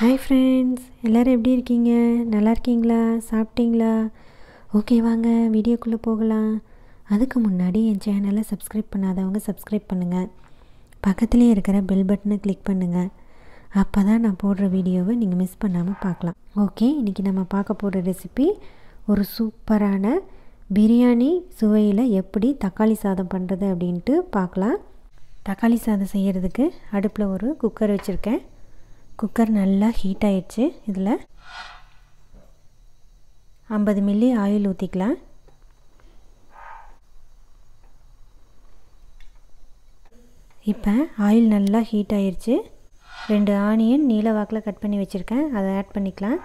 Hi friends, எல்லோரும் எப்படி இருக்கீங்க? நல்லா இருக்கீங்களா? சாப்பிட்டீங்களா? ஓகே, வாங்க வீடியோக்குள்ளே போகலாம். அதுக்கு முன்னாடி என் சேனலை சப்ஸ்கிரைப் பண்ணாதவங்க சப்ஸ்கிரைப் பண்ணுங்கள். பக்கத்துலேயே இருக்கிற பெல் பட்டனை கிளிக் பண்ணுங்கள். அப்போ தான் நான் போடுற வீடியோவை நீங்கள் மிஸ் பண்ணாமல் பார்க்கலாம். ஓகே, இன்றைக்கி நம்ம பார்க்க போகிற ரெசிபி ஒரு சூப்பரான பிரியாணி சுவையில் எப்படி தக்காளி சாதம் பண்ணுறது அப்படின்ட்டு பார்க்கலாம். தக்காளி சாதம் செய்கிறதுக்கு அடுப்பில் ஒரு குக்கர் வச்சுருக்கேன். குக்கர் நல்லா ஹீட் ஆயிடுச்சு. இதில் 50 மில்லி ஆயில் ஊற்றிக்கலாம். இப்போ ஆயில் நல்லா ஹீட் ஆயிடுச்சு. 2 ஆனியன் நீல வாக்கில் கட் பண்ணி வச்சுருக்கேன், அதை ஆட் பண்ணிக்கலாம்.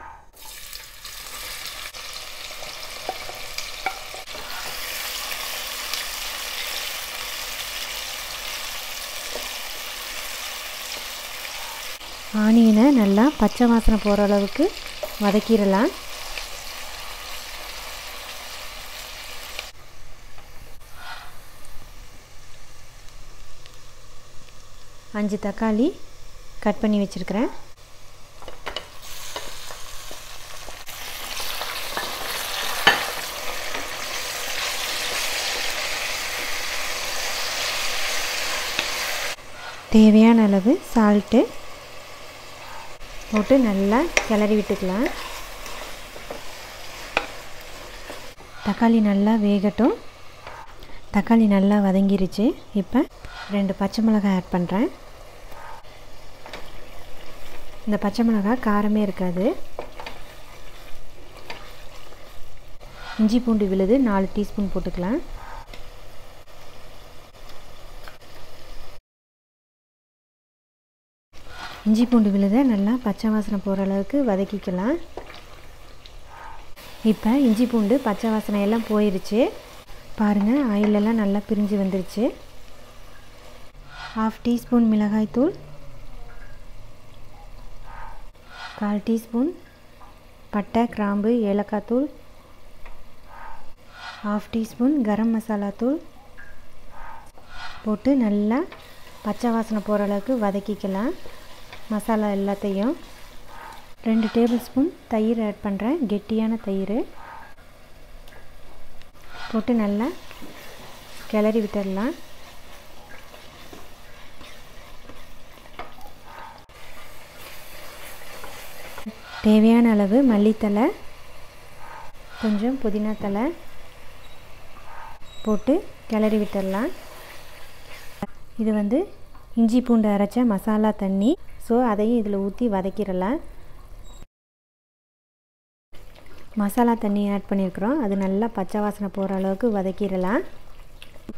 ஆனியனை நல்லா பச்சை வாசனை போகிற அளவுக்கு வதக்கிடலாம். அஞ்சு தக்காளி கட் பண்ணி வச்சுருக்கிறேன். தேவையான அளவு சால்ட்டு போட்டு நல்லா கிளறி விட்டுக்கலாம். தக்காளி நல்லா வேகட்டும். தக்காளி நல்லா வதங்கிருச்சு. இப்போ 2 பச்சை மிளகாய் ஆட் பண்ணுறேன். இந்த பச்சை மிளகாய் காரமே இருக்காது. இஞ்சி பூண்டு விழுது 4 டீஸ்பூன் போட்டுக்கலாம். இஞ்சி பூண்டு விழுதை நல்லா பச்சை வாசனை போகிற அளவுக்கு வதக்கிக்கலாம். இப்போ இஞ்சி பூண்டு பச்சை வாசனை எல்லாம் போயிடுச்சு. பாருங்கள், ஆயிலெல்லாம் நல்லா பிரிஞ்சு வந்துருச்சு. 1/2 டீஸ்பூன் மிளகாய்த்தூள், 1/4 டீஸ்பூன் பட்டை கிராம்பு ஏலக்காய் தூள், 1/2 டீஸ்பூன் கரம் மசாலா தூள் போட்டு நல்லா பச்சை வாசனை போகிற அளவுக்கு வதக்கிக்கலாம். மசாலா எல்லாத்தையும் 2 டேபிள் ஸ்பூன் தயிர் ஆட் பண்ணுறேன். கெட்டியான தயிர் போட்டு நல்லா கிளறி விட்டுடலாம். தேவையான அளவு மல்லித்தலை, கொஞ்சம் புதினா தலை போட்டு கிளறி விட்டுடலாம். இது இஞ்சி பூண்டு அரைச்ச மசாலா தண்ணி. ஸோ அதையும் இதில் ஊற்றி வதக்கிடலாம். மசாலா தண்ணி ஆட் பண்ணியிருக்கிறோம், அது நல்லா பச்சை வாசனை போகிற அளவுக்கு வதக்கிடலாம்.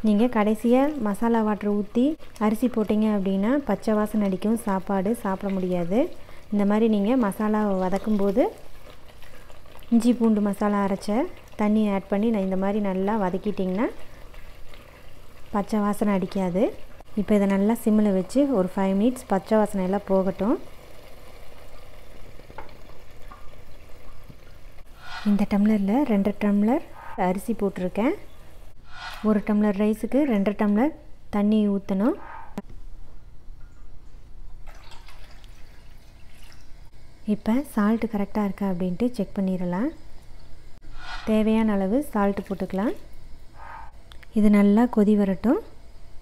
நீங்கள் கடைசியாக மசாலா வாட்டர் ஊற்றி அரிசி போட்டிங்க அப்படின்னா பச்சை வாசனை அடிக்கும், சாப்பாடு சாப்பிட முடியாது. இந்த மாதிரி நீங்கள் மசாலாவை வதக்கும்போது இஞ்சி பூண்டு மசாலா அரைச்ச தண்ணி ஆட் பண்ணி இந்த மாதிரி நல்லா வதக்கிட்டிங்கன்னா பச்சை வாசனை அடிக்காது. இப்போ இதை நல்லா சிம்மில் வச்சு ஒரு 5 மினிட்ஸ் பச்சை வாசனை எல்லாம் போகட்டும். இந்த டம்ளரில் 2 டம்ளர் அரிசி போட்டிருக்கேன். 1 டம்ளர் ரைஸுக்கு 2 டம்ளர் தண்ணி ஊற்றணும். இப்போ சால்ட்டு கரெக்டாக இருக்கா அப்படின்ட்டு செக் பண்ணிடலாம். தேவையான அளவு சால்ட்டு போட்டுக்கலாம். இது நல்லா கொதி வரட்டும்.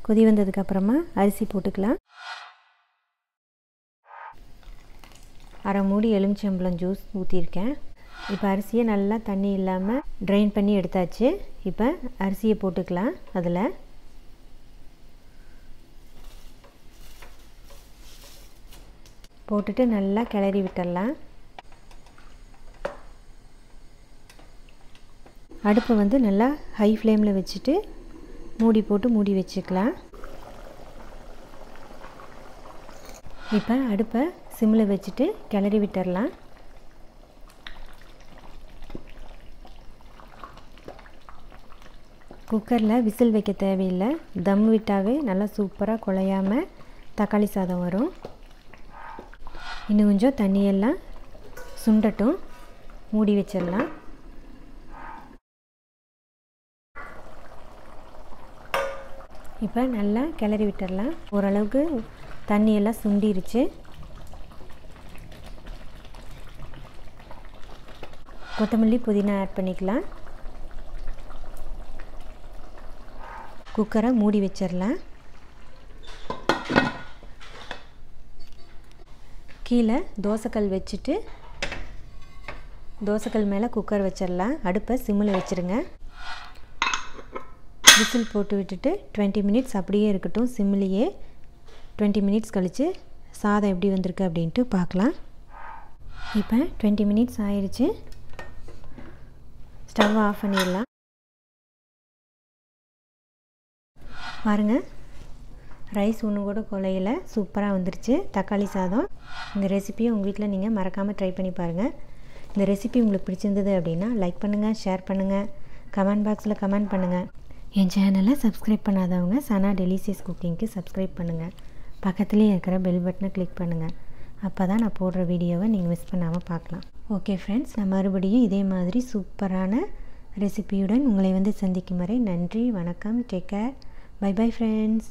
கொதி வந்ததுக்கப்புறமா அரிசி போட்டுக்கலாம். 1/2 மூடி எலுமிச்சம்பழம் ஜூஸ் ஊற்றிருக்கேன். இப்போ அரிசியை நல்லா தண்ணி இல்லாமல் ட்ரைன் பண்ணி எடுத்தாச்சு. இப்போ அரிசியை போட்டுக்கலாம். அதில் போட்டுட்டு நல்லா கிளறி விட்டுடலாம். அடுப்பை நல்லா ஹை ஃப்ளேமில் வச்சுட்டு மூடி போட்டு மூடி வச்சுக்கலாம். இப்போ அடுப்பை சிம்மில் வச்சுட்டு கிளறி விட்டுடலாம். குக்கரில் விசில் வைக்க தேவையில்லை. தம் விட்டாவே நல்லா சூப்பராக குழையாமல் தக்காளி சாதம் வரும். இன்னும் கொஞ்சம் தண்ணியெல்லாம் சுண்டட்டும், மூடி வச்சிடலாம். இப்போ நல்லா கிளறி விட்டுடலாம். ஓரளவுக்கு தண்ணியெல்லாம் சுண்டிருச்சு. கொத்தமல்லி புதினா ஆட் பண்ணிக்கலாம். குக்கரை மூடி வச்சிடலாம். கீழே தோசைக்கல் வச்சுட்டு தோசைக்கல் மேலே குக்கர் வச்சிடலாம். அடுப்பை சிம்மில் வச்சுருங்க. விசில் போட்டு விட்டுட்டு 20 மினிட்ஸ் அப்படியே இருக்கட்டும். சிம்மிலேயே 20 மினிட்ஸ் கழித்து சாதம் எப்படி வந்திருக்கு அப்படின்ட்டு பார்க்கலாம். இப்போ 20 மினிட்ஸ் ஆயிடுச்சு. ஸ்டவ் ஆஃப் பண்ணிடலாம். பாருங்கள், ரைஸ் ஒன்று கூட குலையில் சூப்பராக வந்துருச்சு தக்காளி சாதம். இந்த ரெசிபியை உங்கள் வீட்டில் நீங்கள் மறக்காமல் ட்ரை பண்ணி பாருங்கள். இந்த ரெசிபி உங்களுக்கு பிடிச்சிருந்தது அப்படின்னா லைக் பண்ணுங்கள், ஷேர் பண்ணுங்கள், கமெண்ட் பாக்ஸில் கமெண்ட் பண்ணுங்கள். என் சேனலை சப்ஸ்கிரைப் பண்ணாதவங்க சனா டெலிசியஸ் குக்கிங்க்கு சப்ஸ்கிரைப் பண்ணுங்கள். பக்கத்துலேயே இருக்கிற பெல் பட்டனை கிளிக் பண்ணுங்கள். அப்போ தான் நான் போடுற வீடியோவை நீங்கள் மிஸ் பண்ணாமல் பார்க்கலாம். ஓகே ஃப்ரெண்ட்ஸ், நான் மறுபடியும் இதே மாதிரி சூப்பரான ரெசிபியுடன் உங்களை சந்திக்கும் வரை நன்றி, வணக்கம், take care, bye bye friends.